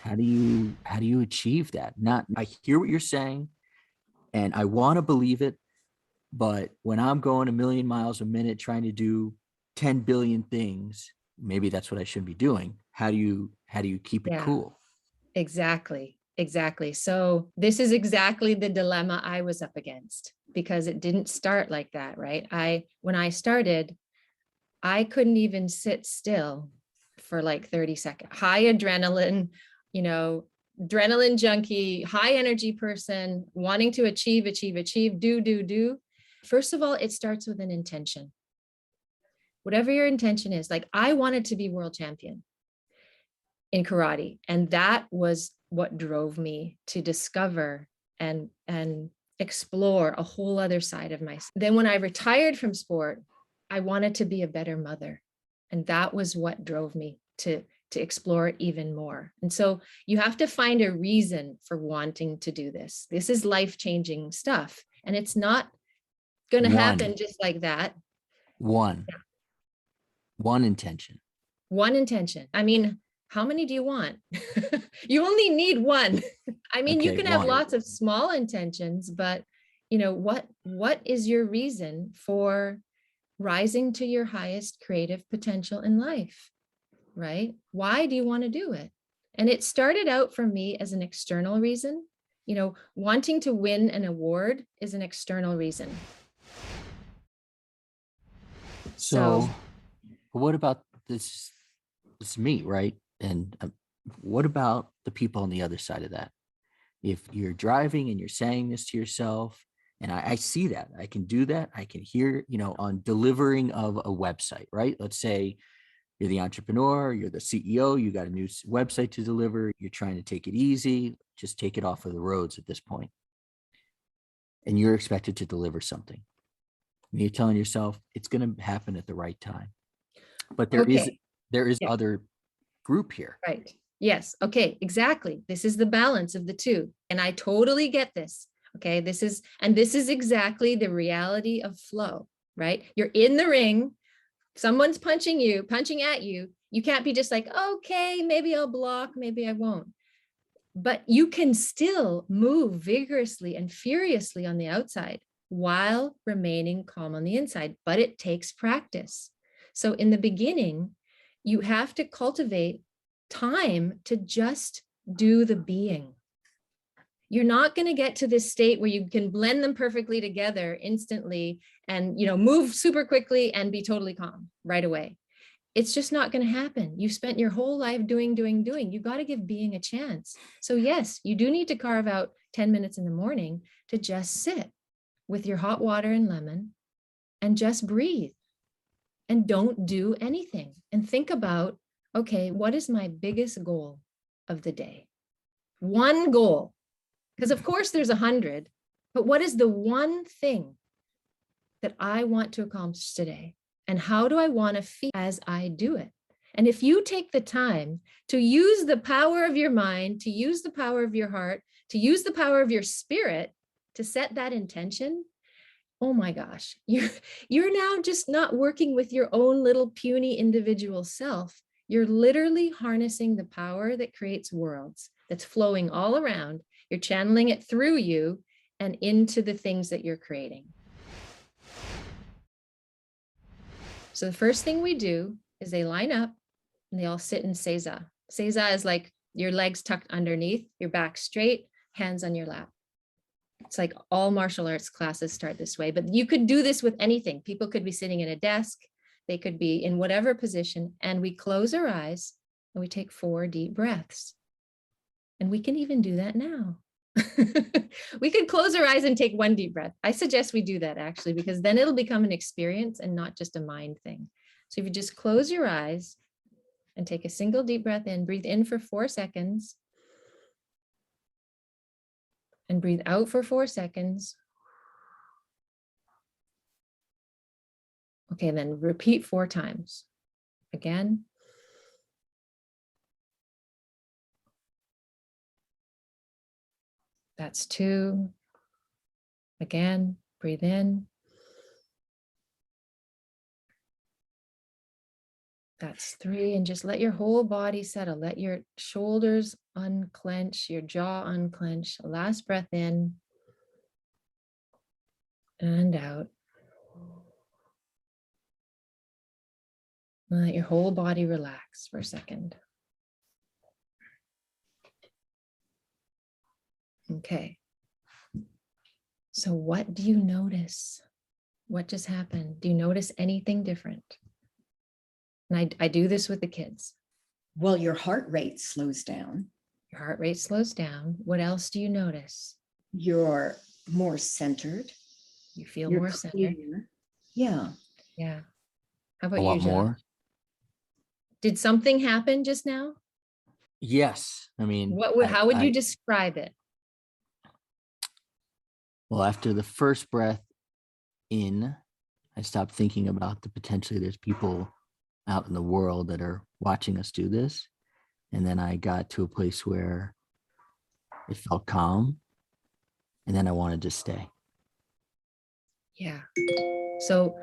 How do you achieve that? Not, I hear what you're saying and I want to believe it, but when I'm going a million miles a minute trying to do 10 billion things, maybe that's what I should be doing. How do you keep it Yeah, cool? exactly. Exactly. So this is exactly the dilemma I was up against, because it didn't start like that, right? When I started, I couldn't even sit still for like 30 seconds. High adrenaline, you know, adrenaline junkie, high energy person, wanting to achieve, do. First of all, it starts with an intention. Whatever your intention is, like I wanted to be world champion in karate, and that was what drove me to discover and explore a whole other side of myself. Then when I retired from sport, I wanted to be a better mother, and that was what drove me to explore it even more. And so you have to find a reason for wanting to do this. This is life-changing stuff, and it's not going to One, happen just like that. one, one intention. One intention. I mean, how many do you want? You only need one. I mean, you Okay, can have one. lots of small intentions, but what is your reason for rising to your highest creative potential in life, right? Why do you want to do it? And it started out for me as an external reason. Wanting to win an award is an external reason. So, So, what about this? It's me, right? And what about the people on the other side of that? If you're driving and you're saying this to yourself, and I see that, I can do that. I can hear, on delivering of a website, right? Let's say you're the entrepreneur, you're the CEO, you got a new website to deliver, you're trying to take it easy, just take it off of the roads at this point, and you're expected to deliver something. And you're telling yourself it's going to happen at the right time. But there is okay. there is Yeah. other group here. Right. Yes. Okay. Exactly. This is the balance of the two. And I totally get this. Okay. This is exactly the reality of flow, right? You're in the ring. Someone's punching at you. You can't be just like, okay, maybe I'll block, maybe I won't. But you can still move vigorously and furiously on the outside while remaining calm on the inside. But it takes practice. So in the beginning, you have to cultivate time to just do the being. You're not going to get to this state where you can blend them perfectly together instantly and move super quickly and be totally calm right away. It's just not going to happen. You spent your whole life doing. You got to give being a chance. So yes, you do need to carve out 10 minutes in the morning to just sit with your hot water and lemon and just breathe and don't do anything and think about, okay, what is my biggest goal of the day? One goal, because of course there's 100, but what is the one thing that I want to accomplish today? And how do I want to feel as I do it? And if you take the time to use the power of your mind, to use the power of your heart, to use the power of your spirit to set that intention, oh my gosh, you're now just not working with your own little puny individual self. You're literally harnessing the power that creates worlds, that's flowing all around. You're channeling it through you and into the things that you're creating. So the first thing we do is they line up and they all sit in Seiza. Seiza is like your legs tucked underneath, your back straight, hands on your lap. It's like all martial arts classes start this way, but you could do this with anything. People could be sitting at a desk. They could be in whatever position, and we close our eyes and we take 4 deep breaths. And we can even do that now. We could close our eyes and take 1 deep breath. I suggest we do that actually, because then it'll become an experience and not just a mind thing. So if you just close your eyes and take a single deep breath in, breathe in for 4 seconds and breathe out for 4 seconds. Okay, then repeat 4 times. Again. That's 2. Again, breathe in. That's 3, and just let your whole body settle. Let your shoulders unclench, your jaw unclench. Last breath in and out. Let your whole body relax for a second. Okay. So what do you notice? What just happened? Do you notice anything different? And I do this with the kids. Well, your heart rate slows down. Your heart rate slows down. What else do you notice? You're more centered. You feel You're more centered. clear. Yeah. Yeah. How A about lot you, Josh? more. Did something happen just now? Yes. I mean, How would you describe it? well, after the first breath in, I stopped thinking about the potentially there's people out in the world that are watching us do this. And then I got to a place where it felt calm. And then I wanted to stay. Yeah. So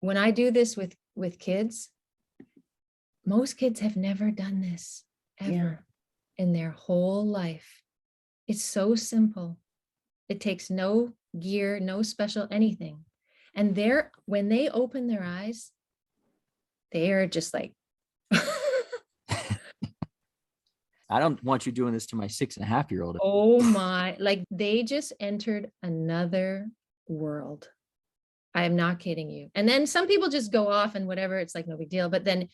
when I do this with kids, most kids have never done this ever in their whole life. It's so simple. It takes no gear, no special anything. And when they open their eyes, they are just like, I don't want you doing this to my 6.5-year-old. oh my, like they just entered another world. I am not kidding you. And then some people just go off and whatever, it's like no big deal. But then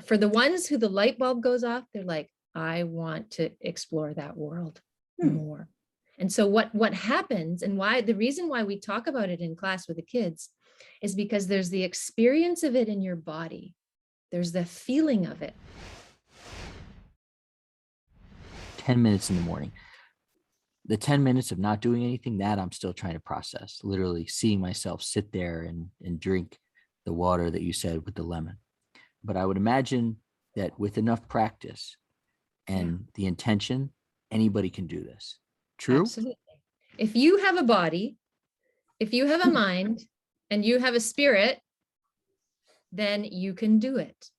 for the ones who the light bulb goes off, they're like, I want to explore that world more. And so what happens and why the reason why we talk about it in class with the kids is because there's the experience of it in your body. There's the feeling of it. 10 minutes in the morning. The 10 minutes of not doing anything, that I'm still trying to process, literally seeing myself sit there and drink the water that you said with the lemon. But I would imagine that with enough practice and the intention, anybody can do this. True? Absolutely. If you have a body, if you have a mind, and you have a spirit, then you can do it.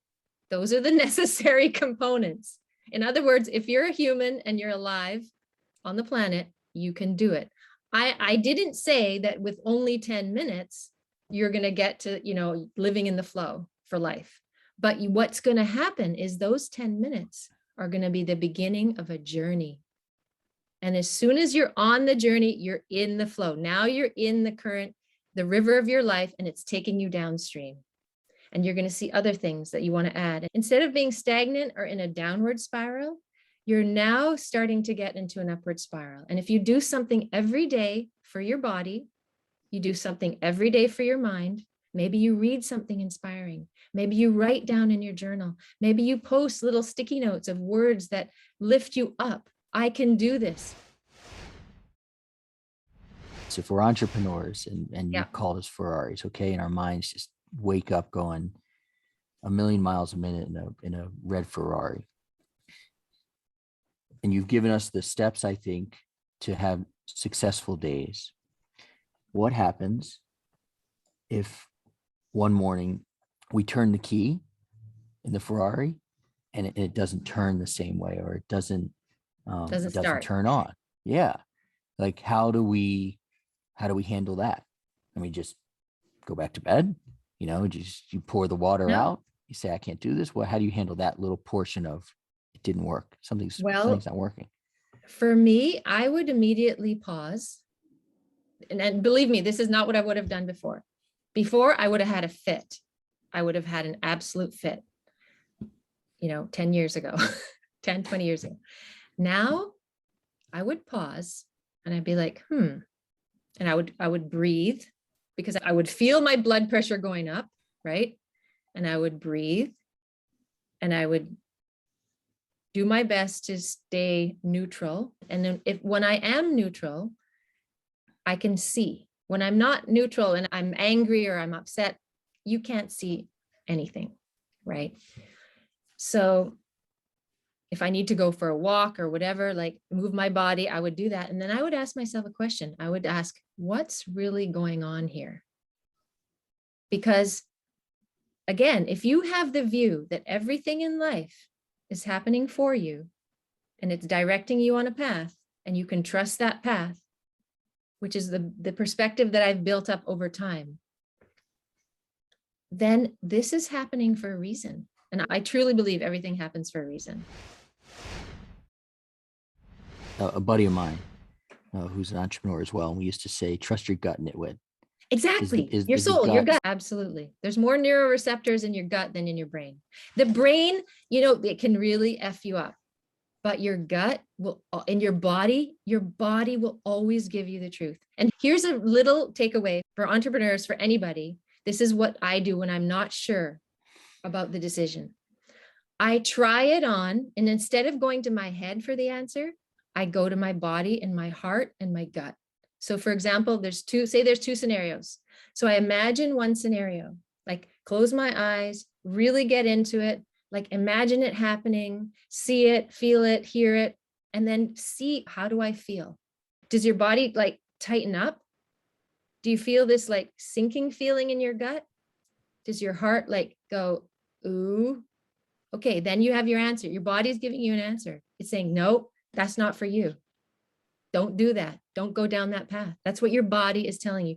Those are the necessary components. In other words, if you're a human and you're alive on the planet, you can do it. I didn't say that with only 10 minutes, you're going to get to, living in the flow for life. But what's going to happen is those 10 minutes are going to be the beginning of a journey. And as soon as you're on the journey, you're in the flow. Now you're in the current, the river of your life, and it's taking you downstream. And you're going to see other things that you want to add. Instead of being stagnant or in a downward spiral, you're now starting to get into an upward spiral. And if you do something every day for your body, you do something every day for your mind, maybe you read something inspiring, maybe you write down in your journal, maybe you post little sticky notes of words that lift you up. I can do this. So if we're entrepreneurs and you call us Ferraris, okay, and our minds just wake up going a million miles a minute in a red Ferrari. And you've given us the steps, I think, to have successful days. What happens if one morning we turn the key in the Ferrari and it doesn't turn the same way, or it doesn't turn on? Yeah. Like, how do we handle that? I mean, just go back to bed, you pour the water out, you say, I can't do this. Well, how do you handle that little portion of it didn't work? Something's not working. For me, I would immediately pause. And believe me, this is not what I would have done before. Before, I would have had a fit. I would have had an absolute fit, 10 years ago, 10, 20 years ago. Now, I would pause and I'd be like, and I would breathe, because I would feel my blood pressure going up, right? And I would breathe and I would do my best to stay neutral. And then when I am neutral, I can see. When I'm not neutral and I'm angry or I'm upset, you can't see anything, right? So if I need to go for a walk or whatever, like move my body, I would do that. And then I would ask myself a question. I would ask, what's really going on here? Because again, if you have the view that everything in life is happening for you, and it's directing you on a path, and you can trust that path, which is the perspective that I've built up over time, then this is happening for a reason. And I truly believe everything happens for a reason. A buddy of mine who's an entrepreneur as well, and we used to say, trust your gut, nitwit. Exactly. is Your the soul, your gut- gut. Absolutely. There's more neuroreceptors in your gut than in your brain. The brain, it can really F you up, but your gut will, in your body will always give you the truth. And here's a little takeaway for entrepreneurs, for anybody. This is what I do when I'm not sure about the decision. I try it on, and instead of going to my head for the answer, I go to my body and my heart and my gut. So for example, there's two scenarios. So I imagine one scenario, like close my eyes, really get into it, like imagine it happening, see it, feel it, hear it, and then see, how do I feel? Does your body like tighten up? Do you feel this like sinking feeling in your gut? Does your heart like go, ooh? Okay, then you have your answer. Your body's giving you an answer. It's saying, no, that's not for you. Don't do that. Don't go down that path. That's what your body is telling you.